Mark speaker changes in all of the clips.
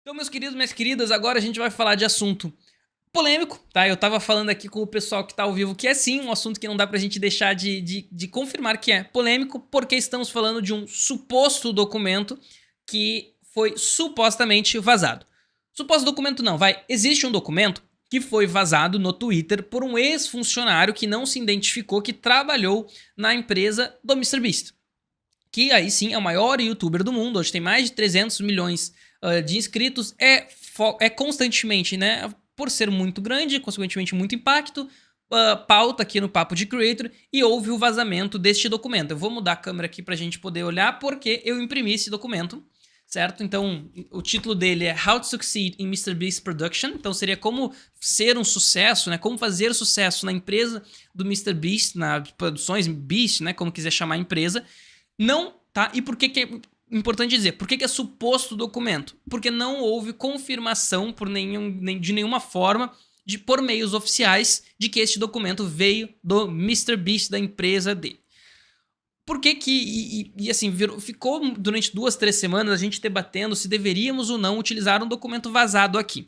Speaker 1: Então, meus queridos, minhas queridas, agora a gente vai falar de assunto polêmico, tá? Eu tava falando aqui com o pessoal que tá ao vivo que é sim um assunto que não dá pra gente deixar de confirmar que é polêmico, porque estamos falando de um suposto documento que foi supostamente vazado. Suposto documento não, existe um documento que foi vazado no Twitter por um ex-funcionário que não se identificou, que trabalhou na empresa do MrBeast. Que aí sim é o maior youtuber do mundo, hoje tem mais de 300 milhões de inscritos, é constantemente, né, por ser muito grande, consequentemente muito impacto, pauta aqui no Papo de Creator, e houve o vazamento deste documento. Eu vou mudar a câmera aqui pra gente poder olhar, porque eu imprimi esse documento, certo? Então, o título dele é How to Succeed in MrBeast Production, então seria como ser um sucesso, né, como fazer sucesso na empresa do MrBeast, nas produções Beast, né, como quiser chamar a empresa. Não, tá? E por que é importante dizer? Por que é suposto documento? Porque não houve confirmação de nenhuma forma, por meios oficiais, de que este documento veio do MrBeast, da empresa dele. Por que que, assim, ficou durante 2, 3 semanas a gente debatendo se deveríamos ou não utilizar um documento vazado aqui.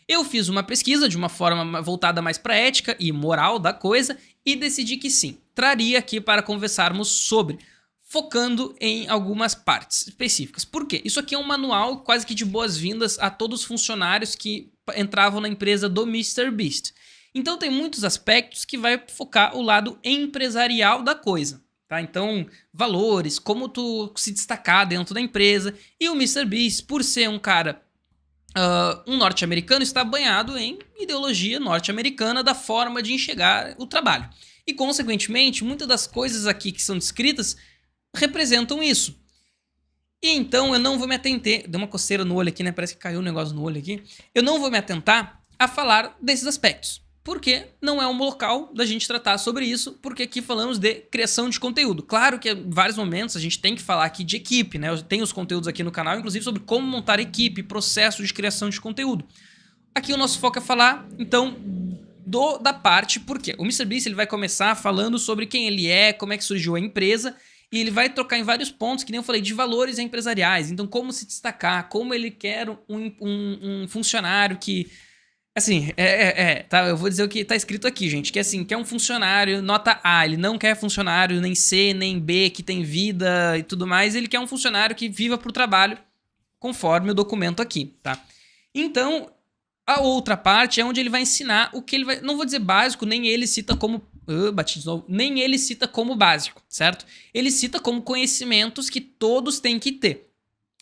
Speaker 1: Eu fiz uma pesquisa de uma forma voltada mais para ética e moral da coisa e decidi que sim, traria aqui para conversarmos sobre, focando em algumas partes específicas. Por quê? Isso aqui é um manual quase que de boas-vindas a todos os funcionários que entravam na empresa do MrBeast. Então tem muitos aspectos que vai focar o lado empresarial da coisa. Tá? Então, valores, como tu se destacar dentro da empresa. E o MrBeast, por ser um cara, um norte-americano, está banhado em ideologia norte-americana da forma de enxergar o trabalho. E, consequentemente, muitas das coisas aqui que são descritas representam isso. E então eu não vou me atentar... Deu uma coceira no olho aqui, né? Parece que caiu um negócio no olho aqui. Eu não vou me atentar a falar desses aspectos. Porque não é um local da gente tratar sobre isso, porque aqui falamos de criação de conteúdo. Claro que em vários momentos a gente tem que falar aqui de equipe, né? Eu tenho os conteúdos aqui no canal, inclusive sobre como montar equipe, processo de criação de conteúdo. Aqui o nosso foco é falar, então, da parte, porque o MrBeast ele vai começar falando sobre quem ele é, como é que surgiu a empresa, e ele vai trocar em vários pontos, que nem eu falei, de valores empresariais. Então, como se destacar, como ele quer um funcionário que... Assim, tá, eu vou dizer o que tá escrito aqui, gente, que assim, quer um funcionário nota A, ele não quer funcionário nem C, nem B, que tem vida e tudo mais, ele quer um funcionário que viva pro trabalho, conforme o documento aqui, tá? Então, a outra parte é onde ele vai ensinar o que ele vai... Não vou dizer básico, nem ele cita como... bati de novo. Nem ele cita como básico, certo? Ele cita como conhecimentos que todos têm que ter.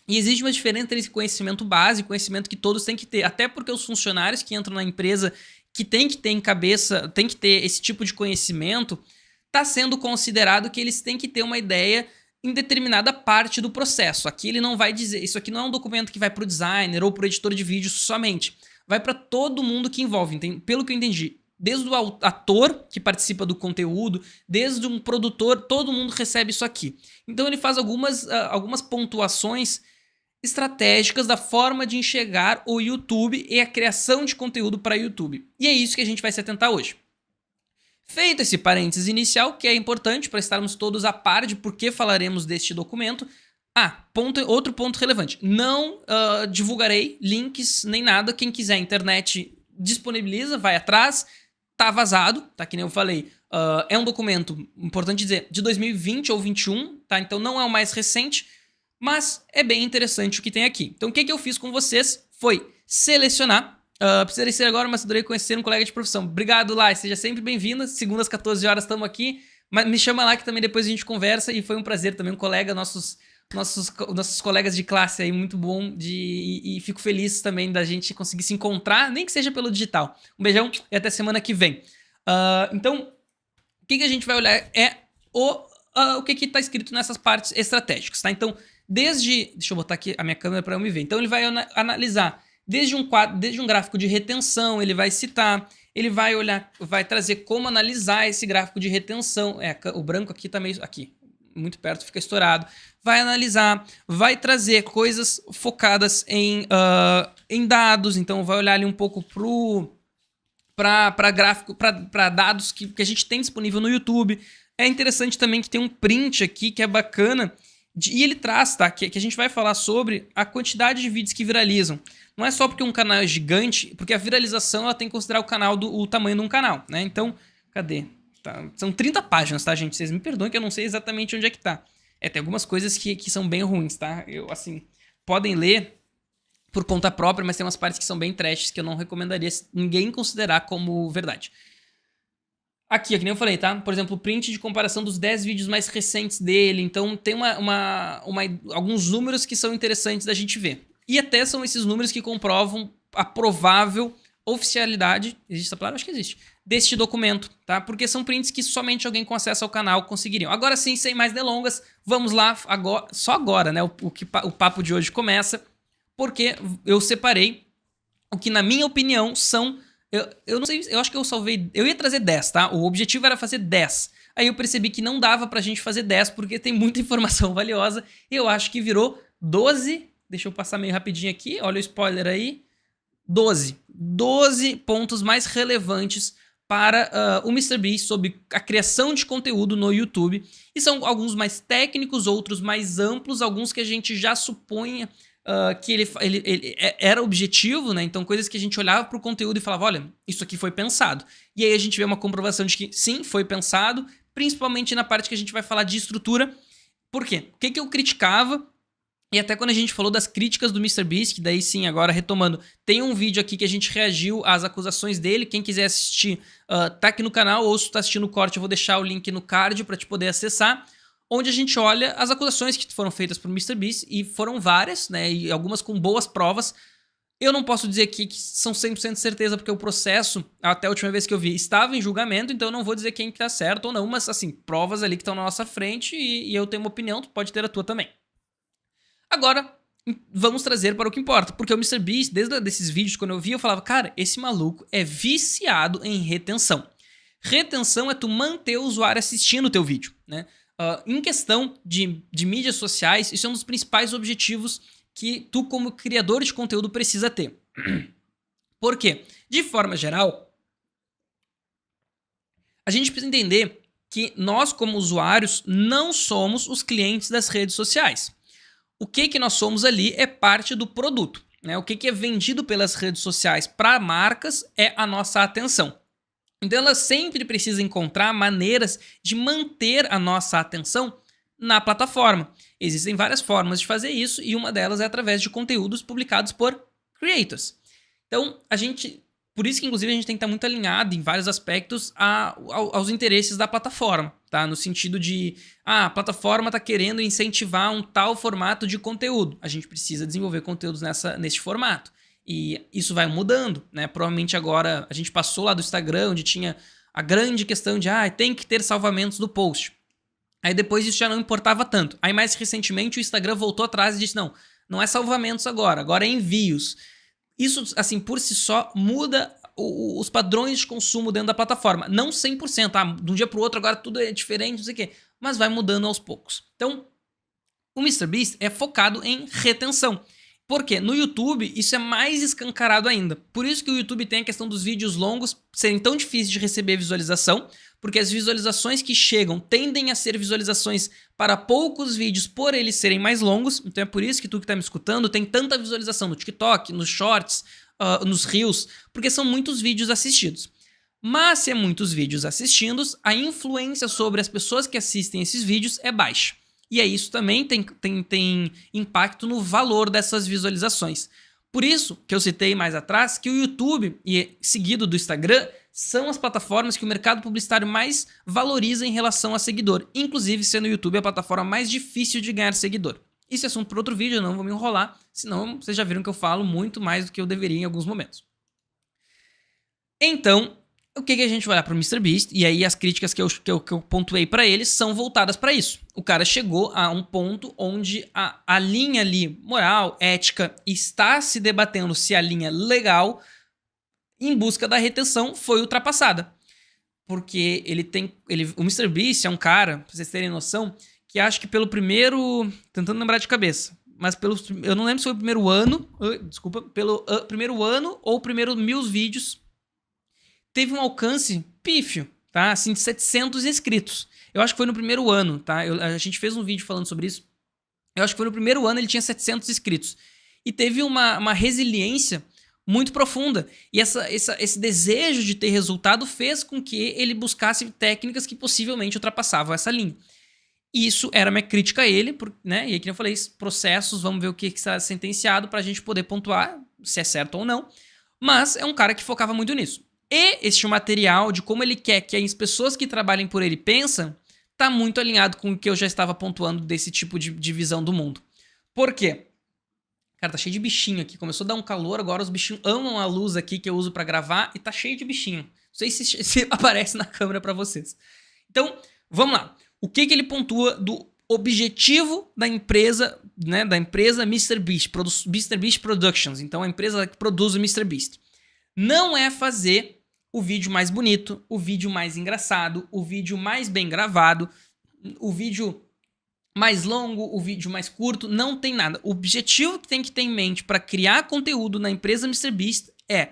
Speaker 1: E existe uma diferença entre esse conhecimento básico e conhecimento que todos têm que ter. Até porque os funcionários que entram na empresa que tem que ter em cabeça, tem que ter esse tipo de conhecimento, está sendo considerado que eles têm que ter uma ideia em determinada parte do processo. Aqui ele não vai dizer... Isso aqui não é um documento que vai para o designer ou para o editor de vídeo somente. Vai para todo mundo que envolve. Pelo que eu entendi, desde o ator que participa do conteúdo, desde um produtor, todo mundo recebe isso aqui. Então ele faz algumas pontuações estratégicas da forma de enxergar o YouTube e a criação de conteúdo para YouTube. E é isso que a gente vai se atentar hoje. Feito esse parênteses inicial, que é importante para estarmos todos a par de por que falaremos deste documento. Outro ponto relevante. Não divulgarei links nem nada. Quem quiser, a internet disponibiliza, vai atrás. Tá vazado, tá? Que nem eu falei. É um documento, importante dizer, de 2020 ou 2021, tá? Então não é o mais recente, mas é bem interessante o que tem aqui. Então o que eu fiz com vocês foi selecionar. Precisaria ser agora, mas adorei conhecer um colega de profissão. Obrigado, Lai. Seja sempre bem-vinda. Segundas, 14 horas, estamos aqui. Mas me chama lá que também depois a gente conversa. E foi um prazer também, um colega, nossos colegas de classe aí, muito bom. E fico feliz também da gente conseguir se encontrar, nem que seja pelo digital. Um beijão e até semana que vem. Então, o que a gente vai olhar é o que está escrito nessas partes estratégicas, tá? Então, deixa eu botar aqui a minha câmera para eu me ver. Então, ele vai analisar desde um gráfico de retenção, ele vai citar, ele vai olhar, vai trazer como analisar esse gráfico de retenção. O branco aqui tá meio... Aqui, muito perto, fica estourado. Vai analisar, vai trazer coisas focadas em dados. Então, vai olhar ali um pouco para gráfico, para dados que a gente tem disponível no YouTube. É interessante também que tem um print aqui que é bacana, E ele traz, tá? Que a gente vai falar sobre a quantidade de vídeos que viralizam. Não é só porque um canal é gigante, porque a viralização ela tem que considerar o tamanho de um canal, né? Então, cadê? Tá, são 30 páginas, tá, gente? Vocês me perdoem que eu não sei exatamente onde é que tá. Tem algumas coisas que são bem ruins, tá? Assim, podem ler por conta própria, mas tem umas partes que são bem trashes que eu não recomendaria ninguém considerar como verdade. Aqui, que nem eu falei, tá? Por exemplo, o print de comparação dos 10 vídeos mais recentes dele. Então, tem alguns números que são interessantes da gente ver. E até são esses números que comprovam a provável oficialidade, existe essa palavra? Acho que existe, deste documento, tá? Porque são prints que somente alguém com acesso ao canal conseguiriam. Agora sim, sem mais delongas, vamos lá, só agora, né? O papo de hoje começa, porque eu separei o que, na minha opinião, são... Eu não sei, eu acho que eu salvei... Eu ia trazer 10, tá? O objetivo era fazer 10. Aí eu percebi que não dava pra gente fazer 10, porque tem muita informação valiosa. Eu acho que virou 12. Deixa eu passar meio rapidinho aqui. Olha o spoiler aí. 12. 12 pontos mais relevantes para o MrBeast sobre a criação de conteúdo no YouTube. E são alguns mais técnicos, outros mais amplos, alguns que a gente já supunha... que ele era objetivo, né? Então, coisas que a gente olhava para o conteúdo e falava, olha, isso aqui foi pensado. E aí a gente vê uma comprovação de que sim, foi pensado, principalmente na parte que a gente vai falar de estrutura. Por quê? O que eu criticava? E até quando a gente falou das críticas do MrBeast, que daí sim, agora retomando, tem um vídeo aqui que a gente reagiu às acusações dele. Quem quiser assistir, tá aqui no canal, ou se tu tá assistindo o corte, eu vou deixar o link no card para te poder acessar, onde a gente olha as acusações que foram feitas por MrBeast, e foram várias, né, e algumas com boas provas. Eu não posso dizer aqui que são 100% de certeza, porque o processo, até a última vez que eu vi, estava em julgamento, então eu não vou dizer quem que tá certo ou não, mas assim, provas ali que estão na nossa frente, e eu tenho uma opinião, tu pode ter a tua também. Agora, vamos trazer para o que importa, porque o MrBeast, desde esses vídeos, quando eu vi, eu falava, cara, esse maluco é viciado em retenção. Retenção é tu manter o usuário assistindo o teu vídeo, né? Em questão de mídias sociais, isso é um dos principais objetivos que tu, como criador de conteúdo, precisa ter. Por quê? De forma geral, a gente precisa entender que nós, como usuários, não somos os clientes das redes sociais. O que nós somos ali é parte do produto, né? O que é vendido pelas redes sociais para marcas é a nossa atenção. Então ela sempre precisa encontrar maneiras de manter a nossa atenção na plataforma. Existem várias formas de fazer isso e uma delas é através de conteúdos publicados por creators. Então por isso que inclusive a gente tem que estar muito alinhado em vários aspectos aos interesses da plataforma, tá? No sentido de, a plataforma está querendo incentivar um tal formato de conteúdo. A gente precisa desenvolver conteúdos nesse formato. E isso vai mudando, né? Provavelmente agora a gente passou lá do Instagram, onde tinha a grande questão de tem que ter salvamentos do post. Aí depois isso já não importava tanto. Aí mais recentemente o Instagram voltou atrás e disse, não é salvamentos agora é envios. Isso, assim, por si só muda os padrões de consumo dentro da plataforma. Não 100%, de um dia para o outro agora tudo é diferente, não sei o quê. Mas vai mudando aos poucos. Então, o MrBeast é focado em retenção. Por quê? No YouTube isso é mais escancarado ainda. Por isso que o YouTube tem a questão dos vídeos longos serem tão difíceis de receber visualização, porque as visualizações que chegam tendem a ser visualizações para poucos vídeos por eles serem mais longos. Então é por isso que tu que está me escutando tem tanta visualização no TikTok, nos Shorts, nos Reels, porque são muitos vídeos assistidos. Mas se é muitos vídeos assistidos, a influência sobre as pessoas que assistem esses vídeos é baixa. E aí isso também tem impacto no valor dessas visualizações. Por isso que eu citei mais atrás que o YouTube, e seguido do Instagram, são as plataformas que o mercado publicitário mais valoriza em relação a seguidor. Inclusive sendo o YouTube a plataforma mais difícil de ganhar seguidor. Isso é assunto para outro vídeo, eu não vou me enrolar, senão vocês já viram que eu falo muito mais do que eu deveria em alguns momentos. Então, o que a gente vai olhar para o MrBeast, e aí as críticas que eu pontuei para ele são voltadas para isso. O cara chegou a um ponto onde a linha ali, moral, ética, está se debatendo se a linha legal, em busca da retenção, foi ultrapassada. Porque o MrBeast é um cara, pra vocês terem noção, que acho que pelo primeiro... Tentando lembrar de cabeça. Mas eu não lembro se foi o primeiro ano... Desculpa. Pelo primeiro ano ou primeiro 1000 vídeos... Teve um alcance pífio, tá? Assim, de 700 inscritos. Eu acho que foi no primeiro ano, tá? A gente fez um vídeo falando sobre isso. Eu acho que foi no primeiro ano, ele tinha 700 inscritos. E teve uma resiliência muito profunda. E esse desejo de ter resultado fez com que ele buscasse técnicas que possivelmente ultrapassavam essa linha. Isso era minha crítica a ele, né? E aí, que eu falei, processos, vamos ver o que está sentenciado para a gente poder pontuar se é certo ou não. Mas é um cara que focava muito nisso. E este material de como ele quer que as pessoas que trabalhem por ele pensam, tá muito alinhado com o que eu já estava pontuando desse tipo de visão do mundo. Por quê? Cara, tá cheio de bichinho aqui. Começou a dar um calor, agora os bichinhos amam a luz aqui que eu uso para gravar e tá cheio de bichinho. Não sei se aparece na câmera para vocês. Então, vamos lá. O que ele pontua do objetivo da empresa, né, da empresa MrBeast, MrBeast Productions, então a empresa que produz o MrBeast. Não é fazer o vídeo mais bonito, o vídeo mais engraçado, o vídeo mais bem gravado, o vídeo mais longo, o vídeo mais curto, não tem nada. O objetivo que tem que ter em mente para criar conteúdo na empresa MrBeast é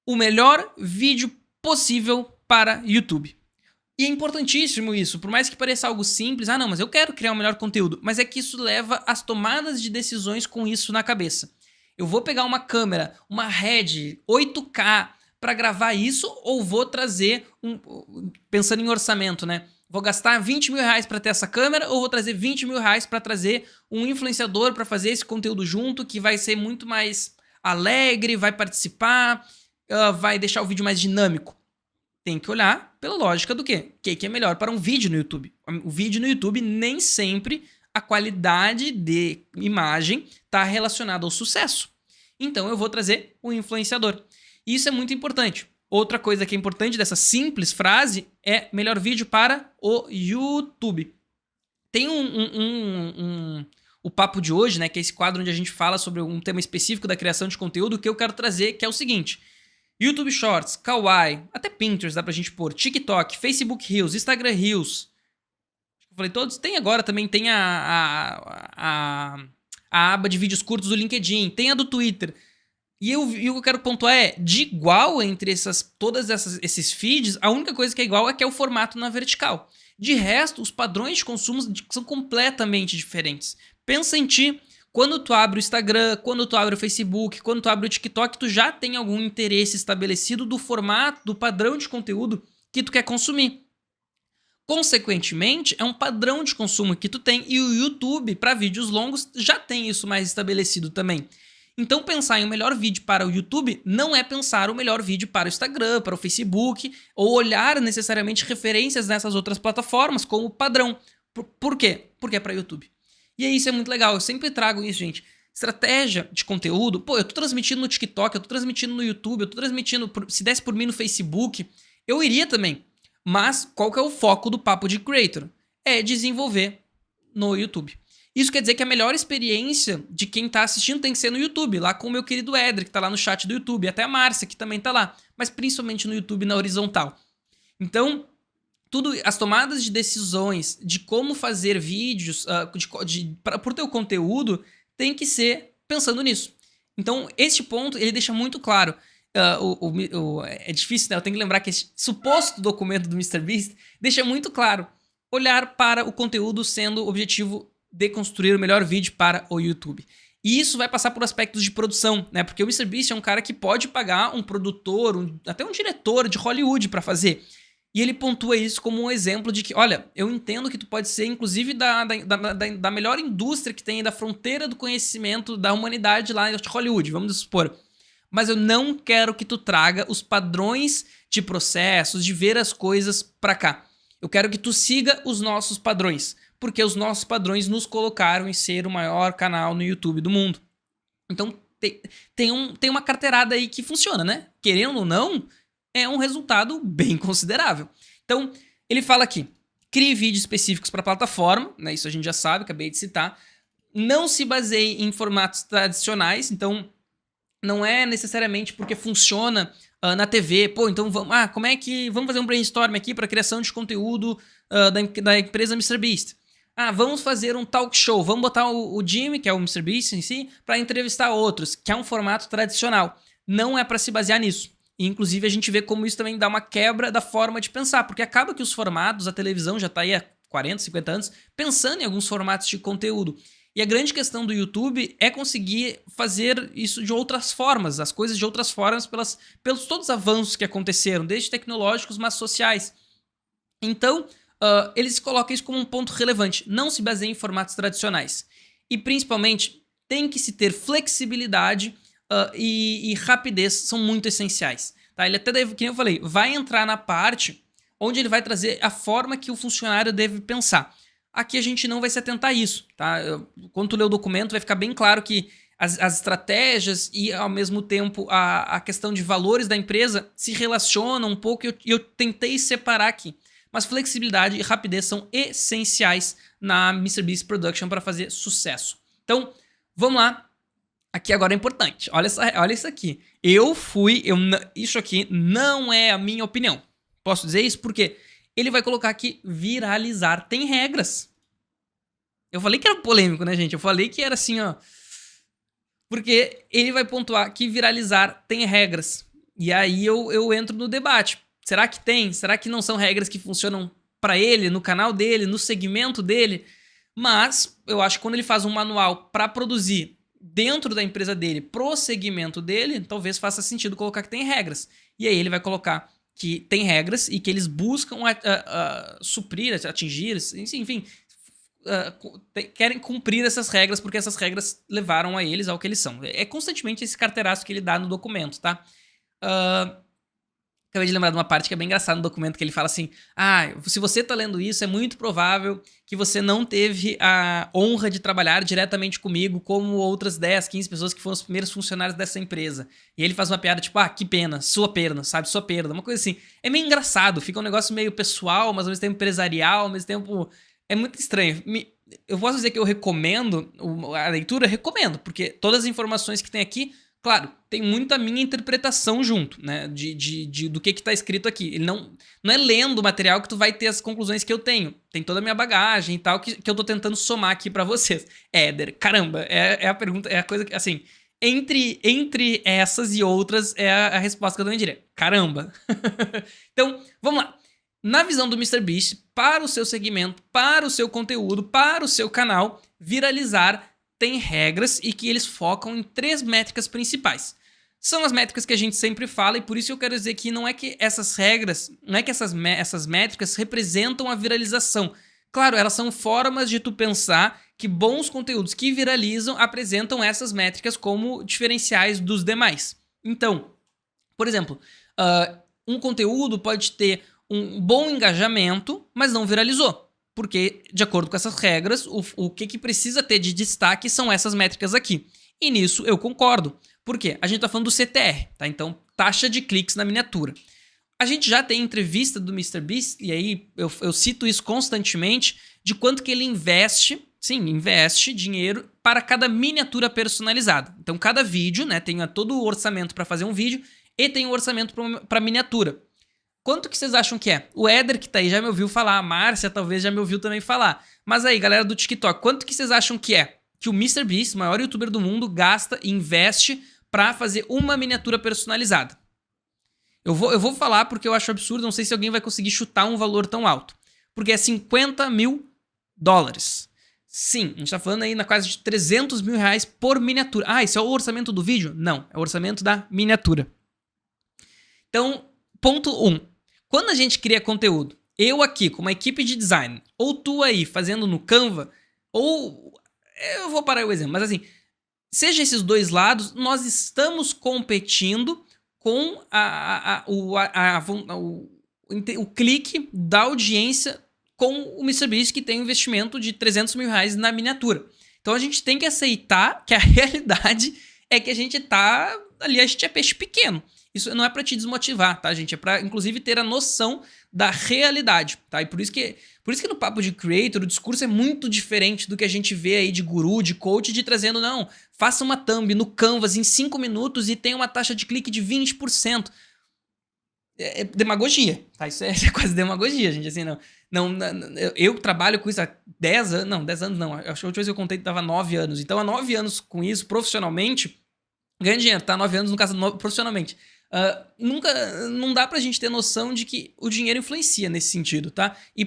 Speaker 1: o melhor vídeo possível para YouTube. E é importantíssimo isso, por mais que pareça algo simples, não, mas eu quero criar o melhor conteúdo, mas é que isso leva às tomadas de decisões com isso na cabeça. Eu vou pegar uma câmera, uma Red 8K para gravar isso ou vou trazer, pensando em orçamento, né? Vou gastar 20 mil reais para ter essa câmera ou vou trazer 20 mil reais para trazer um influenciador para fazer esse conteúdo junto, que vai ser muito mais alegre, vai participar, vai deixar o vídeo mais dinâmico. Tem que olhar pela lógica do quê? O que é melhor para um vídeo no YouTube? O vídeo no YouTube, nem sempre a qualidade de imagem está relacionada ao sucesso. Então eu vou trazer o influenciador. Isso é muito importante. Outra coisa que é importante dessa simples frase é melhor vídeo para o YouTube. Tem o papo de hoje, né, que é esse quadro onde a gente fala sobre um tema específico da criação de conteúdo, que eu quero trazer, que é o seguinte: YouTube Shorts, Kawaii, até Pinterest dá pra gente pôr, TikTok, Facebook Reels, Instagram Reels. Eu falei todos, tem agora também, tem a aba de vídeos curtos do LinkedIn, tem a do Twitter. E o que eu quero pontuar é, de igual entre esses feeds, a única coisa que é igual é que é o formato na vertical. De resto, os padrões de consumo são completamente diferentes. Pensa em ti. Quando tu abre o Instagram, quando tu abre o Facebook, quando tu abre o TikTok, tu já tem algum interesse estabelecido do formato, do padrão de conteúdo que tu quer consumir. Consequentemente, é um padrão de consumo que tu tem e o YouTube, para vídeos longos, já tem isso mais estabelecido também. Então, pensar em um melhor vídeo para o YouTube não é pensar o melhor vídeo para o Instagram, para o Facebook, ou olhar necessariamente referências nessas outras plataformas como padrão. Por quê? Porque é para o YouTube. E aí isso é muito legal, eu sempre trago isso, gente. Estratégia de conteúdo, eu tô transmitindo no TikTok, eu tô transmitindo no YouTube, eu tô transmitindo, se desse por mim no Facebook, eu iria também. Mas qual que é o foco do Papo de Creator? É desenvolver no YouTube. Isso quer dizer que a melhor experiência de quem tá assistindo tem que ser no YouTube, lá com o meu querido Éder, que tá lá no chat do YouTube, até a Márcia, que também tá lá, mas principalmente no YouTube na horizontal. Então, as tomadas de decisões de como fazer vídeos por teu conteúdo tem que ser pensando nisso. Então, este ponto, ele deixa muito claro. É difícil, né? Eu tenho que lembrar que esse suposto documento do MrBeast deixa muito claro olhar para o conteúdo sendo o objetivo de construir o melhor vídeo para o YouTube. E isso vai passar por aspectos de produção, né? Porque o MrBeast é um cara que pode pagar um produtor, até um diretor de Hollywood para fazer. E ele pontua isso como um exemplo de que, olha, eu entendo que tu pode ser, inclusive, da melhor indústria que tem, da fronteira do conhecimento da humanidade lá de Hollywood, vamos supor. Mas eu não quero que tu traga os padrões de processos, de ver as coisas pra cá. Eu quero que tu siga os nossos padrões, porque os nossos padrões nos colocaram em ser o maior canal no YouTube do mundo. Então, tem uma carteirada aí que funciona, né? Querendo ou não, é um resultado bem considerável. Então, ele fala aqui, crie vídeos específicos para a plataforma, né? Isso a gente já sabe, acabei de citar. Não se baseie em formatos tradicionais, então não é necessariamente porque funciona na TV. Então vamos fazer um brainstorm aqui para criação de conteúdo da empresa MrBeast. Vamos fazer um talk show, vamos botar o Jimmy, que é o MrBeast em si, para entrevistar outros, que é um formato tradicional. Não é para se basear nisso. E, inclusive, a gente vê como isso também dá uma quebra da forma de pensar, porque acaba que os formatos, a televisão já está aí há 40, 50 anos, pensando em alguns formatos de conteúdo. E a grande questão do YouTube é conseguir fazer isso de outras formas, as coisas de outras formas pelos todos os avanços que aconteceram, desde tecnológicos, mas sociais. Então, eles colocam isso como um ponto relevante. Não se baseia em formatos tradicionais. E, principalmente, tem que se ter flexibilidade e rapidez, são muito essenciais. Tá? Ele até deve, como eu falei, vai entrar na parte onde ele vai trazer a forma que o funcionário deve pensar. Aqui a gente não vai se atentar a isso. Tá? Quando tu ler o documento, vai ficar bem claro que as estratégias e, ao mesmo tempo, a questão de valores da empresa se relacionam um pouco e eu tentei separar aqui. Mas flexibilidade e rapidez são essenciais na MrBeast Production para fazer sucesso. Então, vamos lá. Aqui agora é importante. Olha isso aqui. Isso aqui não é a minha opinião. Posso dizer isso porque ele vai colocar aqui viralizar. Tem regras. Eu falei que era polêmico, né, gente? Eu falei que era assim, ó. Porque ele vai pontuar que viralizar tem regras. E aí eu entro no debate. Será que tem? Será que não são regras que funcionam para ele, no canal dele, no segmento dele? Mas eu acho que quando ele faz um manual para produzir dentro da empresa dele, pro segmento dele, talvez faça sentido colocar que tem regras. E aí ele vai colocar que tem regras e que eles buscam suprir, atingir, enfim, querem cumprir essas regras porque essas regras levaram a eles ao que eles são. É constantemente esse carteiraço que ele dá no documento, tá? Acabei de lembrar de uma parte que é bem engraçada no documento, que ele fala assim, se você tá lendo isso, é muito provável que você não teve a honra de trabalhar diretamente comigo, como outras 10, 15 pessoas que foram os primeiros funcionários dessa empresa. E ele faz uma piada tipo, que pena, sua perda, sabe, sua perda, uma coisa assim. É meio engraçado, fica um negócio meio pessoal, mas ao mesmo tempo empresarial, ao mesmo tempo... É muito estranho. Eu posso dizer que eu recomendo a leitura? Recomendo, porque todas as informações que tem aqui... Claro, tem muita minha interpretação junto, né, do que tá escrito aqui. Ele não é lendo o material que tu vai ter as conclusões que eu tenho. Tem toda a minha bagagem e tal, que eu tô tentando somar aqui pra vocês. Éder, caramba, é a pergunta, é a coisa que, assim, entre essas e outras é a resposta que eu também diria. Caramba. Então, vamos lá. Na visão do MrBeast, para o seu segmento, para o seu conteúdo, para o seu canal, viralizar tem regras e que eles focam em 3 métricas principais. São as métricas que a gente sempre fala e por isso eu quero dizer que não é que essas regras, não é que essas métricas representam a viralização. Claro, elas são formas de tu pensar que bons conteúdos que viralizam apresentam essas métricas como diferenciais dos demais. Então, por exemplo, um conteúdo pode ter um bom engajamento, mas não viralizou. Porque, de acordo com essas regras, o que precisa ter de destaque são essas métricas aqui. E nisso eu concordo. Por quê? A gente tá falando do CTR, tá? Então, taxa de cliques na miniatura. A gente já tem entrevista do MrBeast, e aí eu cito isso constantemente, de quanto que ele investe dinheiro para cada miniatura personalizada. Então, cada vídeo, né, tem todo o orçamento para fazer um vídeo e tem o orçamento para miniatura. Quanto que vocês acham que é? O Éder que tá aí já me ouviu falar, a Márcia talvez já me ouviu também falar. Mas aí, galera do TikTok, quanto que vocês acham que é? Que o MrBeast, o maior youtuber do mundo, gasta e investe pra fazer uma miniatura personalizada? Eu vou falar porque eu acho absurdo, não sei se alguém vai conseguir chutar um valor tão alto. Porque é $50 mil. Sim, a gente tá falando aí na quase de $300 mil por miniatura. Esse é o orçamento do vídeo? Não, é o orçamento da miniatura. Então, ponto 1. Quando a gente cria conteúdo, eu aqui com uma equipe de design, ou tu aí fazendo no Canva, ou... Eu vou parar o exemplo, mas assim, seja esses dois lados, nós estamos competindo com o clique da audiência com o MrBeast, que tem um investimento de $300 mil na miniatura. Então a gente tem que aceitar que a realidade é que a gente tá ali, a gente é peixe pequeno. Isso não é pra te desmotivar, tá, gente? É pra, inclusive, ter a noção da realidade, tá? E por isso que no papo de creator, o discurso é muito diferente do que a gente vê aí de guru, de coach, de trazendo, não, faça uma thumb no Canvas em 5 minutos e tenha uma taxa de clique de 20%. É demagogia, tá? Isso é quase demagogia, gente, assim, não, eu trabalho com isso há 10 anos, não, 10 anos não, acho que a última vez que eu contei que tava 9 anos, então há 9 anos com isso, profissionalmente, ganho dinheiro, tá? 9 anos, no caso, profissionalmente. Não dá pra gente ter noção de que o dinheiro influencia nesse sentido, tá? E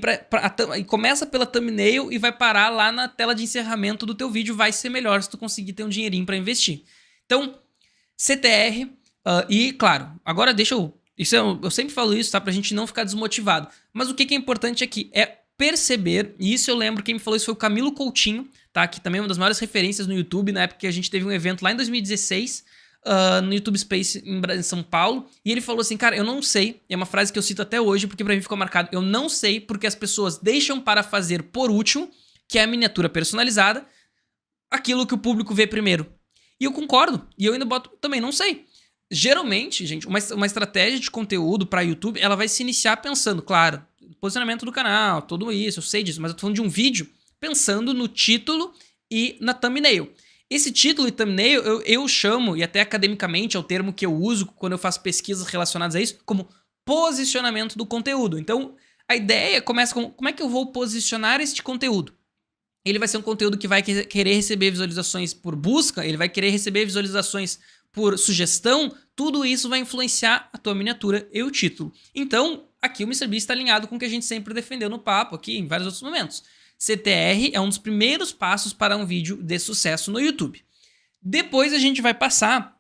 Speaker 1: começa pela thumbnail e vai parar lá na tela de encerramento do teu vídeo, vai ser melhor se tu conseguir ter um dinheirinho pra investir. Então, CTR, e claro, agora deixa eu... eu sempre falo isso, tá? Pra gente não ficar desmotivado. Mas o que é importante aqui é perceber, e isso eu lembro, quem me falou isso foi o Camilo Coutinho, tá? Que também é uma das maiores referências no YouTube, na época que a gente teve um evento lá em 2016, no YouTube Space em São Paulo, e ele falou assim, cara, eu não sei, é uma frase que eu cito até hoje, porque pra mim ficou marcado, eu não sei porque as pessoas deixam para fazer por último, que é a miniatura personalizada, aquilo que o público vê primeiro. E eu concordo, e eu ainda boto, também não sei. Geralmente, gente, uma estratégia de conteúdo para YouTube, ela vai se iniciar pensando, claro, posicionamento do canal, tudo isso, eu sei disso, mas eu tô falando de um vídeo pensando no título e na thumbnail. Esse título e thumbnail eu chamo, e até academicamente é o termo que eu uso quando eu faço pesquisas relacionadas a isso, como posicionamento do conteúdo. Então, a ideia começa com como é que eu vou posicionar este conteúdo? Ele vai ser um conteúdo que vai querer receber visualizações por busca, ele vai querer receber visualizações por sugestão, tudo isso vai influenciar a tua miniatura e o título. Então, aqui o MrBeast está alinhado com o que a gente sempre defendeu no papo, aqui em vários outros momentos. CTR é um dos primeiros passos para um vídeo de sucesso no YouTube. Depois a gente vai passar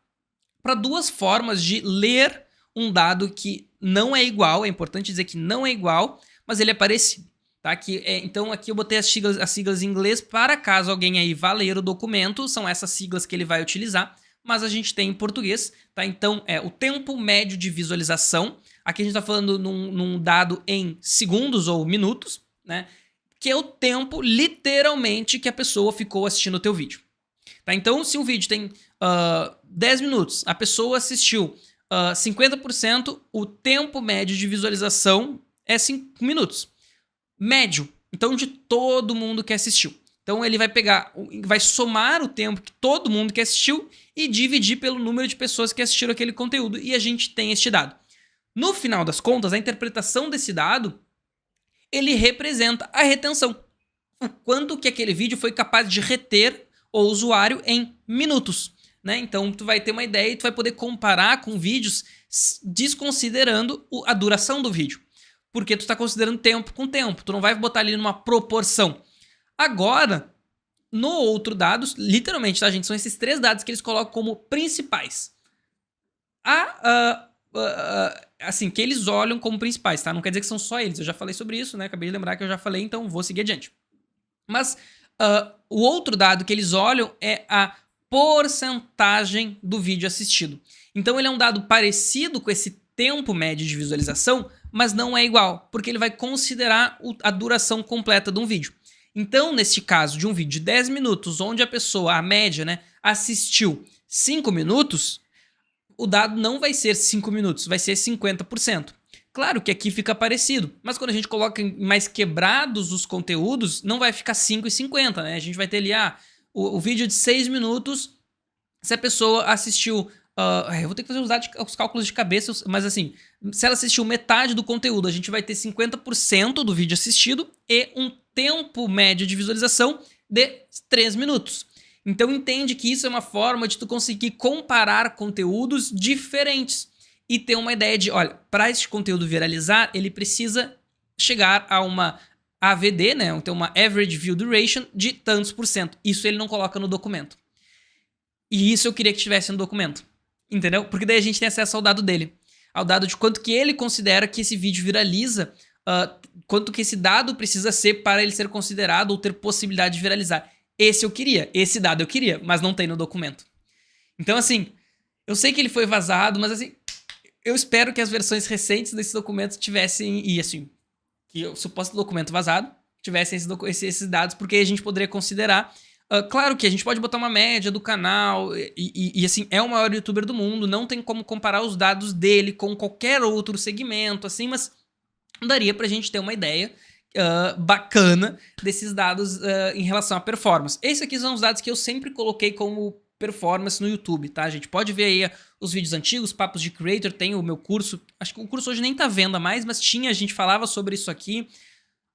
Speaker 1: para duas formas de ler um dado que não é igual, é importante dizer que não é igual, mas ele é parecido. Tá? Então aqui eu botei as siglas em inglês para caso alguém aí vá ler o documento, são essas siglas que ele vai utilizar, mas a gente tem em português, tá? Então é o tempo médio de visualização, aqui a gente está falando num dado em segundos ou minutos, né? Que é o tempo literalmente que a pessoa ficou assistindo o teu vídeo. Tá? Então se o vídeo tem 10 minutos, a pessoa assistiu 50%, o tempo médio de visualização é 5 minutos. Médio, então de todo mundo que assistiu. Então ele vai somar o tempo que todo mundo que assistiu e dividir pelo número de pessoas que assistiram aquele conteúdo e a gente tem este dado. No final das contas, a interpretação desse dado, ele representa a retenção. O quanto que aquele vídeo foi capaz de reter o usuário em minutos. Né? Então tu vai ter uma ideia e tu vai poder comparar com vídeos desconsiderando a duração do vídeo. Porque tu está considerando tempo com tempo. Tu não vai botar ali numa proporção. Agora, no outro dado, literalmente, tá, gente? São esses 3 dados que eles colocam como principais. Assim, que eles olham como principais, tá? Não quer dizer que são só eles. Eu já falei sobre isso, né? Acabei de lembrar que eu já falei, então vou seguir adiante. Mas o outro dado que eles olham é a porcentagem do vídeo assistido. Então ele é um dado parecido com esse tempo médio de visualização, mas não é igual, porque ele vai considerar a duração completa de um vídeo. Então, neste caso de um vídeo de 10 minutos, onde a pessoa, a média, né, assistiu 5 minutos, o dado não vai ser 5 minutos, vai ser 50%. Claro que aqui fica parecido, mas quando a gente coloca mais quebrados os conteúdos, não vai ficar 5 e 50, né? A gente vai ter ali, o vídeo de 6 minutos, se a pessoa assistiu... eu vou ter que fazer os cálculos de cabeça, mas assim, se ela assistiu metade do conteúdo, a gente vai ter 50% do vídeo assistido e um tempo médio de visualização de 3 minutos. Então entende que isso é uma forma de tu conseguir comparar conteúdos diferentes e ter uma ideia de, olha, para este conteúdo viralizar, ele precisa chegar a uma AVD, né? Então uma Average View Duration de tantos %. Isso ele não coloca no documento. E isso eu queria que tivesse no documento. Entendeu? Porque daí a gente tem acesso ao dado dele. Ao dado de quanto que ele considera que esse vídeo viraliza, quanto que esse dado precisa ser para ele ser considerado ou ter possibilidade de viralizar. Esse dado eu queria, mas não tem no documento. Então assim, eu sei que ele foi vazado, mas assim, eu espero que as versões recentes desse documento tivessem, e assim, que o suposto documento vazado tivessem esses dados, porque a gente poderia considerar. Claro que a gente pode botar uma média do canal e assim, é o maior youtuber do mundo, não tem como comparar os dados dele com qualquer outro segmento, assim, mas daria pra gente ter uma ideia bacana desses dados em relação à performance. Esses aqui são os dados que eu sempre coloquei como performance no YouTube, tá, gente? Pode ver aí os vídeos antigos, Papos de Creator, tem o meu curso, acho que o curso hoje nem tá à venda mais, mas a gente falava sobre isso aqui.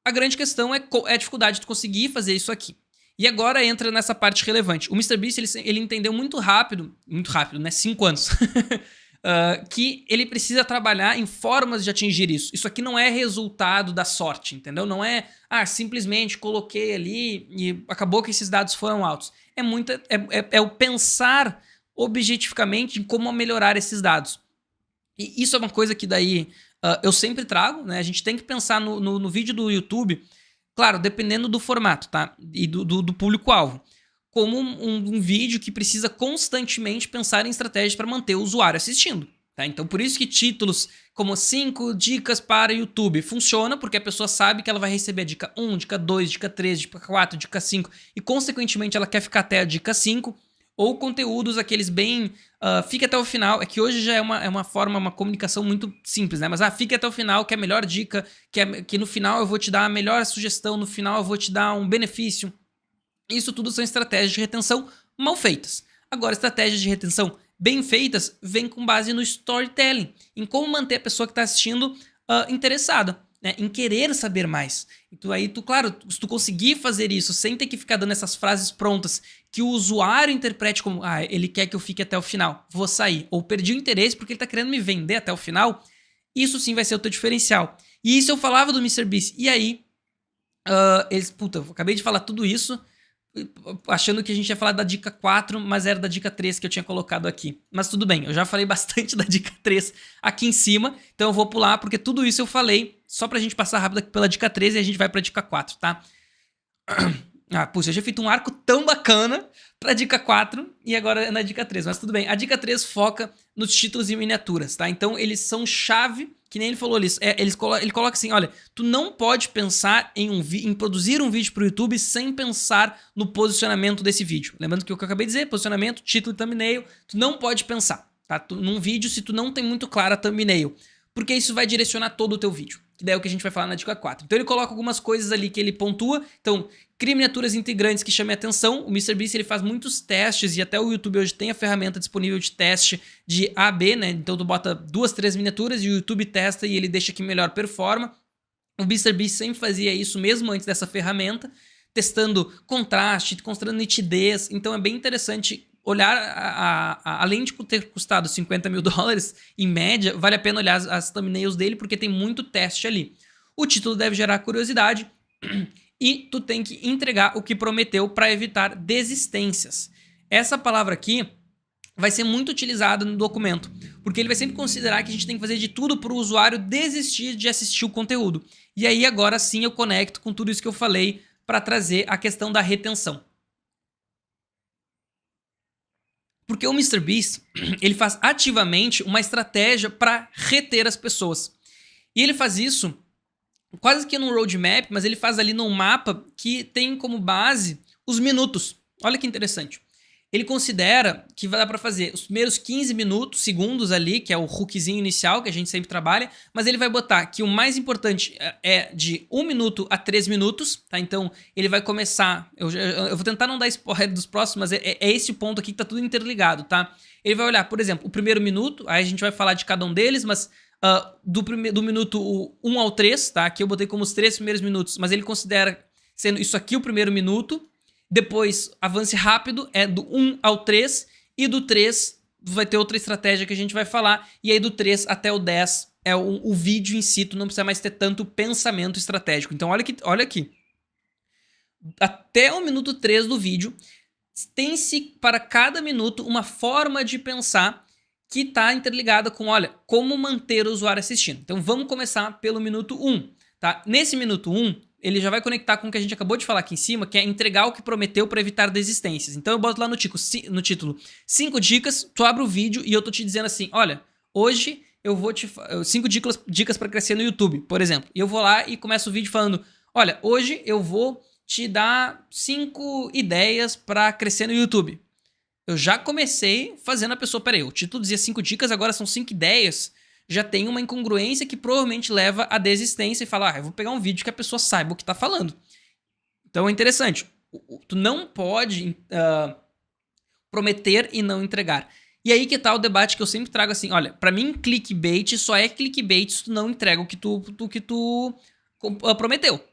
Speaker 1: A grande questão é a dificuldade de conseguir fazer isso aqui. E agora entra nessa parte relevante. O MrBeast, ele entendeu muito rápido, né? 5 anos. que ele precisa trabalhar em formas de atingir isso. Isso aqui não é resultado da sorte, entendeu? Não é, simplesmente coloquei ali e acabou que esses dados foram altos. É o pensar objetificamente em como melhorar esses dados. E isso é uma coisa que daí eu sempre trago, né? A gente tem que pensar no vídeo do YouTube, claro, dependendo do formato, tá? E do público-alvo. Como um vídeo que precisa constantemente pensar em estratégias para manter o usuário assistindo. Tá? Então, por isso que títulos como 5 dicas para YouTube funciona, porque a pessoa sabe que ela vai receber a dica 1, dica 2, dica 3, dica 4, dica 5, e consequentemente ela quer ficar até a dica 5, ou conteúdos aqueles bem... fique até o final, é que hoje já é uma forma, uma comunicação muito simples, né? Mas fique até o final, que é a melhor dica, que no final eu vou te dar a melhor sugestão, no final eu vou te dar um benefício. Isso tudo são estratégias de retenção mal feitas. Agora, estratégias de retenção bem feitas vêm com base no storytelling, em como manter a pessoa que está assistindo interessada, né, em querer saber mais. Então aí, claro, se tu conseguir fazer isso sem ter que ficar dando essas frases prontas que o usuário interprete como ele quer que eu fique até o final, vou sair, ou perdi o interesse porque ele está querendo me vender até o final, isso sim vai ser o teu diferencial. E isso eu falava do MrBeast. E aí, eu acabei de falar tudo isso, achando que a gente ia falar da dica 4, mas era da dica 3 que eu tinha colocado aqui. Mas tudo bem, eu já falei bastante da dica 3 aqui em cima, então eu vou pular, porque tudo isso eu falei só pra gente passar rápido pela dica 3 e a gente vai pra dica 4, tá? Eu já fiz um arco tão bacana pra dica 4 e agora é na dica 3, mas tudo bem. A dica 3 foca nos títulos e miniaturas, tá? Então eles são chave, que nem ele falou ali, ele coloca assim, olha, tu não pode pensar em produzir um vídeo pro YouTube sem pensar no posicionamento desse vídeo. Lembrando que o que eu acabei de dizer, posicionamento, título e thumbnail, tu não pode pensar, tá? Num vídeo se tu não tem muito clara a thumbnail, porque isso vai direcionar todo o teu vídeo. Que daí é o que a gente vai falar na dica 4. Então ele coloca algumas coisas ali que ele pontua. Então, cria miniaturas integrantes que chamem a atenção. O MrBeast ele faz muitos testes e até o YouTube hoje tem a ferramenta disponível de teste de A/B, né? Então tu bota 2, 3 miniaturas e o YouTube testa e ele deixa que melhor performa. O MrBeast sempre fazia isso mesmo antes dessa ferramenta, testando contraste, mostrando nitidez. Então é bem interessante olhar, além de ter custado $50 mil, em média, vale a pena olhar as thumbnails dele, porque tem muito teste ali. O título deve gerar curiosidade e tu tem que entregar o que prometeu para evitar desistências. Essa palavra aqui vai ser muito utilizada no documento, porque ele vai sempre considerar que a gente tem que fazer de tudo para o usuário desistir de assistir o conteúdo. E aí agora sim eu conecto com tudo isso que eu falei para trazer a questão da retenção. Porque o MrBeast, ele faz ativamente uma estratégia para reter as pessoas. E ele faz isso quase que num roadmap, mas ele faz ali num mapa que tem como base os minutos. Olha que interessante. Ele considera que vai dar para fazer os primeiros 15 minutos, segundos ali, que é o hookzinho inicial que a gente sempre trabalha, mas ele vai botar que o mais importante é de 1 minuto a 3 minutos, tá? Então ele vai começar, eu vou tentar não dar spoiler dos próximos, mas é esse o ponto aqui que tá tudo interligado, tá? Ele vai olhar, por exemplo, o primeiro minuto, aí a gente vai falar de cada um deles, mas do minuto 1 ao 3, tá? Aqui eu botei como os 3 primeiros minutos, mas ele considera sendo isso aqui o primeiro minuto. Depois, avance rápido, é do 1 ao 3, e do 3 vai ter outra estratégia que a gente vai falar, e aí do 3 até o 10 é o vídeo em si, tu não precisa mais ter tanto pensamento estratégico. Então olha aqui, até o minuto 3 do vídeo, tem-se para cada minuto uma forma de pensar que está interligada com, olha, como manter o usuário assistindo. Então vamos começar pelo minuto 1, tá? Nesse minuto 1, ele já vai conectar com o que a gente acabou de falar aqui em cima, que é entregar o que prometeu para evitar desistências. Então eu boto lá no título 5 dicas, tu abre o vídeo e eu tô te dizendo assim, olha, hoje eu vou te... 5 dicas para crescer no YouTube, por exemplo. E eu vou lá e começo o vídeo falando, olha, hoje eu vou te dar 5 ideias para crescer no YouTube. Eu já comecei fazendo a pessoa, peraí, o título dizia 5 dicas, agora são 5 ideias. Já tem uma incongruência que provavelmente leva à desistência e fala, eu vou pegar um vídeo que a pessoa saiba o que tá falando. Então é interessante. Tu não pode prometer e não entregar. E aí que tá o debate que eu sempre trago assim, olha, pra mim clickbait só é clickbait se tu não entrega o que tu prometeu.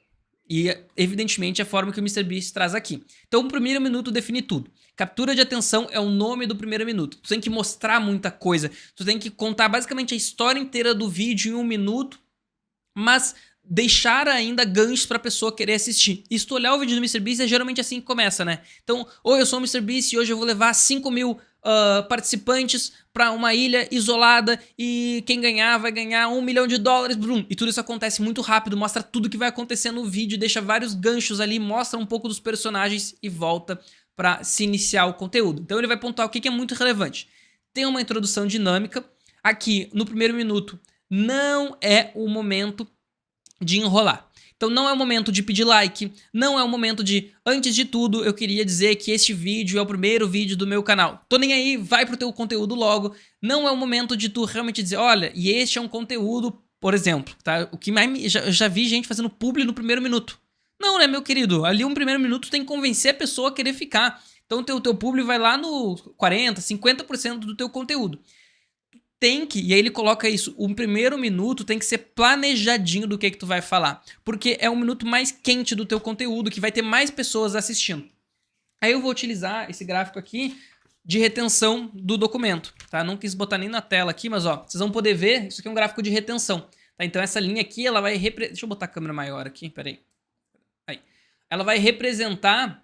Speaker 1: E, evidentemente, é a forma que o MrBeast traz aqui. Então, o primeiro minuto define tudo. Captura de atenção é o nome do primeiro minuto. Tu tem que mostrar muita coisa. Tu tem que contar basicamente a história inteira do vídeo em 1 minuto, mas deixar ainda ganchos pra pessoa querer assistir. E se tu olhar o vídeo do MrBeast, é geralmente assim que começa, né? Então, oi, eu sou o MrBeast e hoje eu vou levar 5 mil participantes pra uma ilha isolada e quem ganhar vai ganhar $1 milhão. Brum. E tudo isso acontece muito rápido, mostra tudo que vai acontecer no vídeo, deixa vários ganchos ali, mostra um pouco dos personagens e volta pra se iniciar o conteúdo. Então ele vai pontuar o que é muito relevante. Tem uma introdução dinâmica. Aqui, no primeiro minuto, não é o momento de enrolar. Então não é o momento de pedir like, não é o momento de, antes de tudo, eu queria dizer que este vídeo é o primeiro vídeo do meu canal. Tô nem aí, vai pro teu conteúdo logo. Não é o momento de tu realmente dizer, olha, e este é um conteúdo, por exemplo, tá? O que mais eu já vi gente fazendo publi no primeiro minuto. Não, né, meu querido? Ali um primeiro minuto tem que convencer a pessoa a querer ficar. Então o teu publi vai lá no 40%, 50% do teu conteúdo. Tem que, e aí ele coloca isso, o primeiro minuto tem que ser planejadinho do que tu vai falar, porque é o minuto mais quente do teu conteúdo, que vai ter mais pessoas assistindo. Aí eu vou utilizar esse gráfico aqui de retenção do documento, tá? Não quis botar nem na tela aqui, mas ó, vocês vão poder ver, isso aqui é um gráfico de retenção, tá? Então essa linha aqui, ela vai, deixa eu botar a câmera maior aqui, peraí. Aí. Ela vai representar,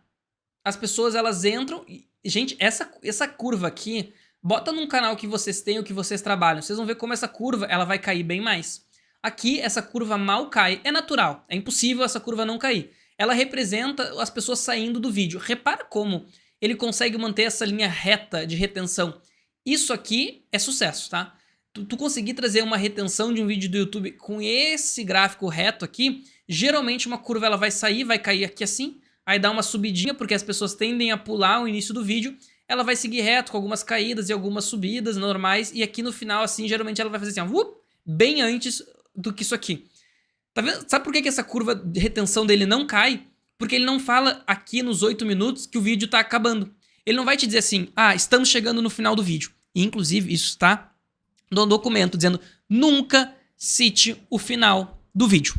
Speaker 1: as pessoas elas entram, e, gente, essa curva aqui, bota num canal que vocês têm ou que vocês trabalham. Vocês vão ver como essa curva ela vai cair bem mais. Aqui, essa curva mal cai. É natural. É impossível essa curva não cair. Ela representa as pessoas saindo do vídeo. Repara como ele consegue manter essa linha reta de retenção. Isso aqui é sucesso, tá? Tu conseguir trazer uma retenção de um vídeo do YouTube com esse gráfico reto aqui, geralmente uma curva ela vai sair, vai cair aqui assim, aí dá uma subidinha, porque as pessoas tendem a pular o início do vídeo, ela vai seguir reto com algumas caídas e algumas subidas normais, e aqui no final, assim, geralmente ela vai fazer assim, ó, bem antes do que isso aqui. Tá vendo? Sabe por que essa curva de retenção dele não cai? Porque ele não fala aqui nos 8 minutos que o vídeo tá acabando. Ele não vai te dizer assim, ah, estamos chegando no final do vídeo. E, inclusive, isso está no documento, dizendo, nunca cite o final do vídeo.